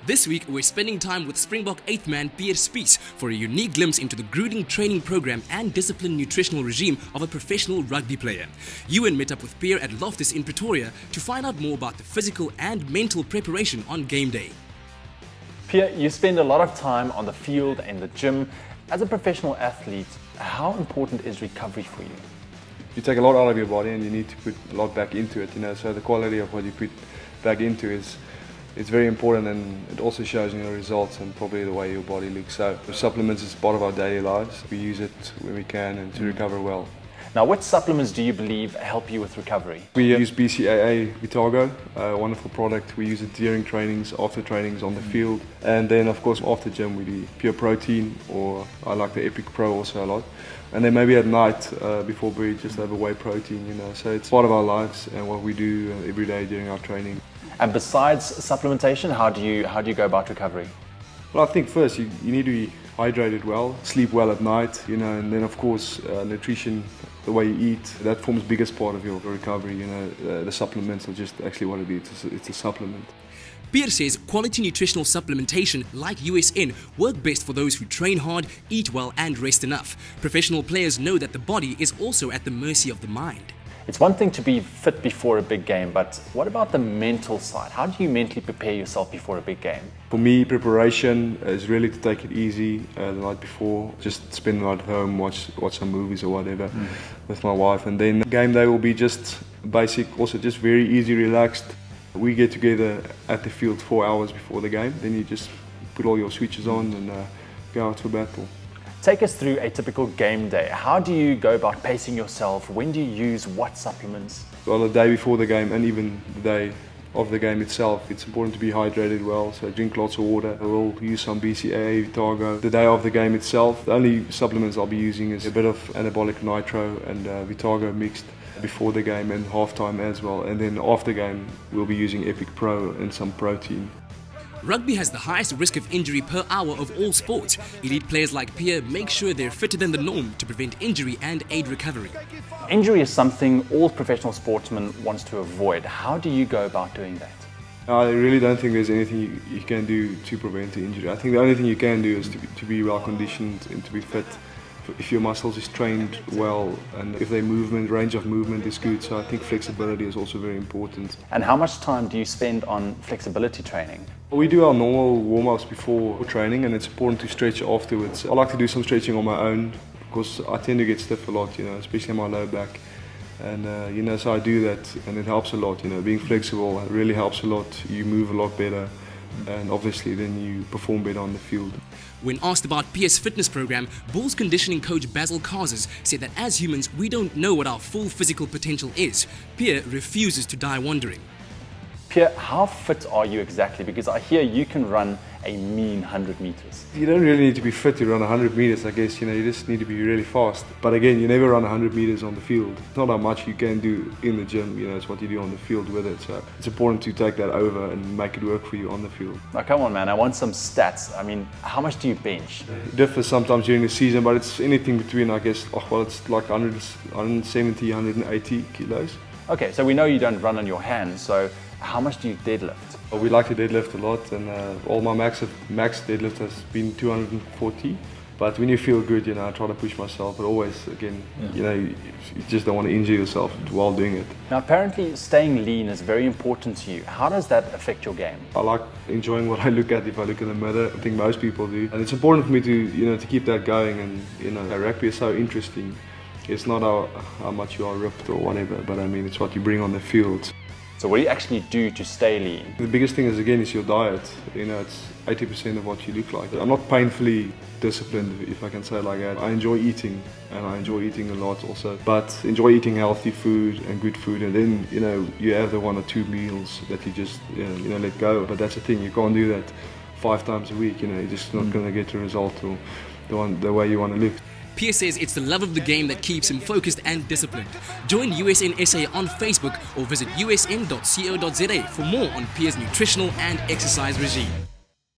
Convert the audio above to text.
This week, we're spending time with Springbok 8th man Pierre Spies for a unique glimpse into the grueling training program and disciplined nutritional regime of a professional rugby player. Ewan met up with Pierre at Loftus in Pretoria to find out more about the physical and mental preparation on game day. Pierre, you spend a lot of time on the field and the gym. As a professional athlete, how important is recovery for you? You take a lot out of your body and you need to put a lot back into it, so the quality of what you put back into it's very important, and it also shows in your results and probably the way your body looks. So supplements is part of our daily lives. We use it when we can and to recover well. Now, what supplements do you believe help you with recovery? We use BCAA Vitago, a wonderful product. We use it during trainings, after trainings on the field, and then of course after gym we do pure protein, or I like the Epic Pro also a lot. And then maybe at night before bed just have a whey protein, So it's part of our lives and what we do every day during our training. And besides supplementation, how do you go about recovery? Well, I think first you need to be hydrated well, sleep well at night, and then of course nutrition, the way you eat, that forms the biggest part of your recovery. The supplements are just actually what it is. It's a supplement. Pierre says quality nutritional supplementation like USN work best for those who train hard, eat well and rest enough. Professional players know that the body is also at the mercy of the mind. It's one thing to be fit before a big game, but what about the mental side? How do you mentally prepare yourself before a big game? For me, preparation is really to take it easy the night before. Just spend the night at home, watch some movies or whatever with my wife. And then game day will be just basic, also just very easy, relaxed. We get together at the field 4 hours before the game. Then you just put all your switches on and go out for battle. Take us through a typical game day. How do you go about pacing yourself? When do you use what supplements? Well, the day before the game and even the day of the game itself, it's important to be hydrated well, so drink lots of water. We'll use some BCAA, Vitago. The day of the game itself, the only supplements I'll be using is a bit of anabolic nitro and Vitago mixed before the game and halftime as well. And then after game, we'll be using Epic Pro and some protein. Rugby has the highest risk of injury per hour of all sports. Elite players like Pierre make sure they're fitter than the norm to prevent injury and aid recovery. Injury is something all professional sportsmen want to avoid. How do you go about doing that? I really don't think there's anything you can do to prevent the injury. I think the only thing you can do is to be well conditioned and to be fit. If your muscles is trained well and if their range of movement is good, so I think flexibility is also very important. And how much time do you spend on flexibility training? We do our normal warm-ups before training, and it's important to stretch afterwards. I like to do some stretching on my own because I tend to get stiff a lot, especially in my low back. And so I do that, and it helps a lot. Being flexible really helps a lot. You move a lot better, and obviously then you perform better on the field. When asked about Pierre's fitness program, Bulls conditioning coach Basil Karzes said that as humans we don't know what our full physical potential is. Pierre refuses to die wondering. Pierre, how fit are you exactly? Because I hear you can run a mean 100 meters. You don't really need to be fit to run 100 meters, I guess. You just need to be really fast. But again, you never run 100 meters on the field. It's not how much you can do in the gym, it's what you do on the field with it. So it's important to take that over and make it work for you on the field. Now come on man, I want some stats. I mean, how much do you bench? It differs sometimes during the season, but it's anything between, I guess, it's like 170, 180 kilos. Okay, so we know you don't run on your hands, so how much do you deadlift? Well, we like to deadlift a lot, and all my max deadlift has been 240. But when you feel good, I try to push myself. But always, again, you just don't want to injure yourself while doing it. Now, apparently, staying lean is very important to you. How does that affect your game? I like enjoying what I look at. If I look in the mirror, I think most people do, and it's important for me to to keep that going. And rugby is so interesting. It's not how much you are ripped or whatever, but I mean it's what you bring on the field. So what do you actually do to stay lean? The biggest thing is your diet. It's 80% of what you look like. I'm not painfully disciplined, if I can say it like that. I enjoy eating, and I enjoy eating a lot also. But enjoy eating healthy food and good food, and then you have the 1 or 2 meals that you just let go. But that's the thing, you can't do that 5 times a week. You're just not going to get the result or the way you want to live. Pierre says it's the love of the game that keeps him focused and disciplined. Join USN SA on Facebook or visit usn.co.za for more on Pierre's nutritional and exercise regime.